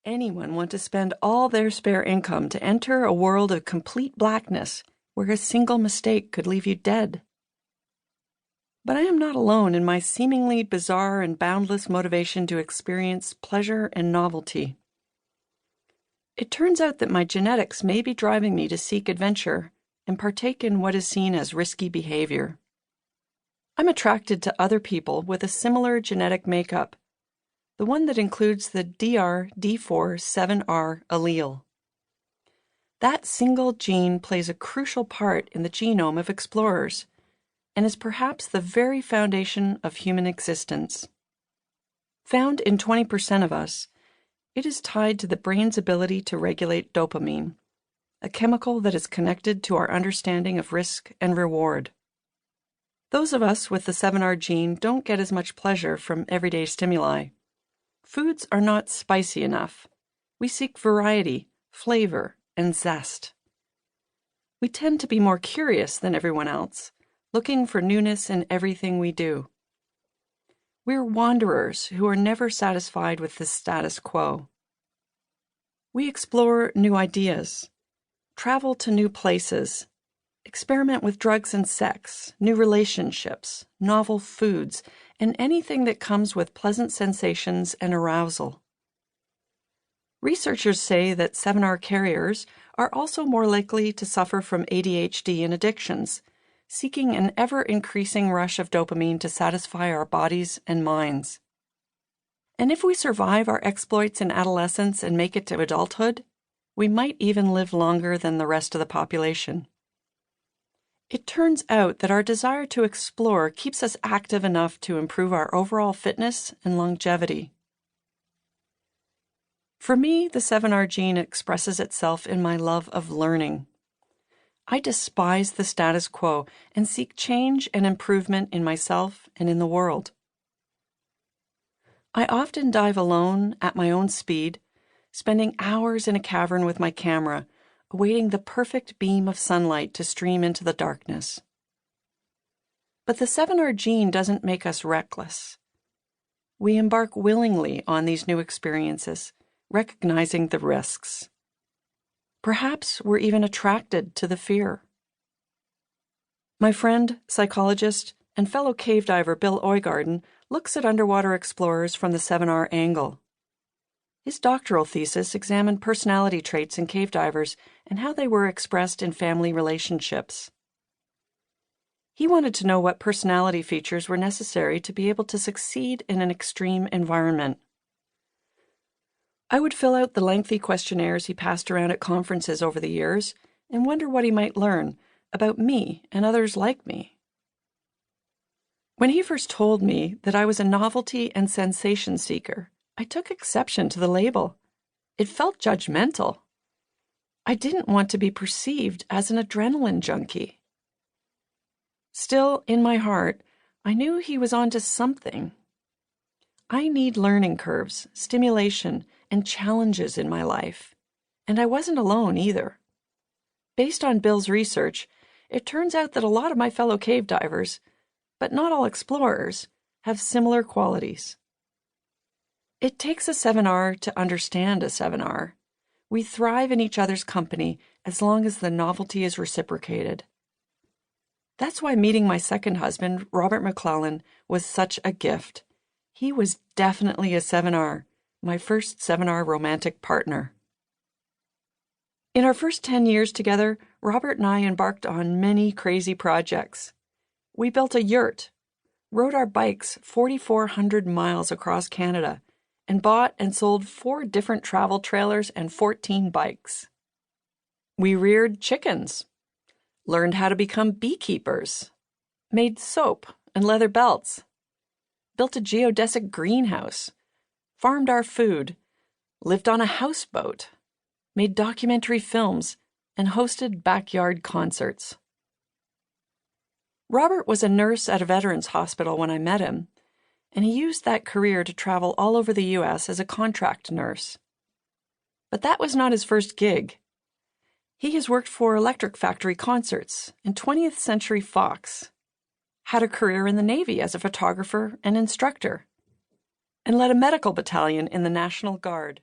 anyone want to spend all their spare income to enter a world of complete blackness where a single mistake could leave you dead? But I am not alone in my seemingly bizarre and boundless motivation to experience pleasure and novelty. It turns out that my genetics may be driving me to seek adventure and partake in what is seen as risky behavior. I'm attracted to other people with a similar genetic makeup, the one that includes the DR-D4-7R allele. That single gene plays a crucial part in the genome of explorers and is perhaps the very foundation of human existence. Found in 20% of us, it is tied to the brain's ability to regulate dopamine, a chemical that is connected to our understanding of risk and reward. Those of us with the 7R gene don't get as much pleasure from everyday stimuli. Foods are not spicy enough. We seek variety, flavor, and zest. We tend to be more curious than everyone else, looking for newness in everything we do. We're wanderers who are never satisfied with the status quo. We explore new ideas, travel to new places, experiment with drugs and sex, new relationships, novel foods, and anything that comes with pleasant sensations and arousal. Researchers say that 7R carriers are also more likely to suffer from ADHD and addictions, seeking an ever-increasing rush of dopamine to satisfy our bodies and minds. And if we survive our exploits in adolescence and make it to adulthood, we might even live longer than the rest of the population. It turns out that our desire to explore keeps us active enough to improve our overall fitness and longevity. For me, the 7R gene expresses itself in my love of learning. I despise the status quo and seek change and improvement in myself and in the world. I often dive alone at my own speed, spending hours in a cavern with my camera, awaiting the perfect beam of sunlight to stream into the darkness. But the 7R gene doesn't make us reckless. We embark willingly on these new experiences, recognizing the risks. Perhaps we're even attracted to the fear. My friend, psychologist, and fellow cave diver Bill Oygarden looks at underwater explorers from the 7R angle. His doctoral thesis examined personality traits in cave divers and how they were expressed in family relationships. He wanted to know what personality features were necessary to be able to succeed in an extreme environment. I would fill out the lengthy questionnaires he passed around at conferences over the years and wonder what he might learn about me and others like me. When he first told me that I was a novelty and sensation seeker, I took exception to the label. It felt judgmental. I didn't want to be perceived as an adrenaline junkie. Still, in my heart, I knew he was onto something. I need learning curves, stimulation, and challenges in my life. And I wasn't alone either. Based on Bill's research, it turns out that a lot of my fellow cave divers, but not all explorers, have similar qualities. It takes a 7R to understand a 7R. We thrive in each other's company as long as the novelty is reciprocated. That's why meeting my second husband, Robert McClellan, was such a gift. He was definitely a 7R, my first 7R romantic partner. In our first 10 years together, Robert and I embarked on many crazy projects. We built a yurt, rode our bikes 4,400 miles across Canada, and bought and sold 4 different travel trailers and 14 bikes. We reared chickens, learned how to become beekeepers, made soap and leather belts, built a geodesic greenhouse, farmed our food, lived on a houseboat, made documentary films, and hosted backyard concerts. Robert was a nurse at a veterans hospital when I met him, and he used that career to travel all over the U.S. as a contract nurse. But that was not his first gig. He has worked for Electric Factory Concerts and 20th Century Fox, had a career in the Navy as a photographer and instructor, and led a medical battalion in the National Guard.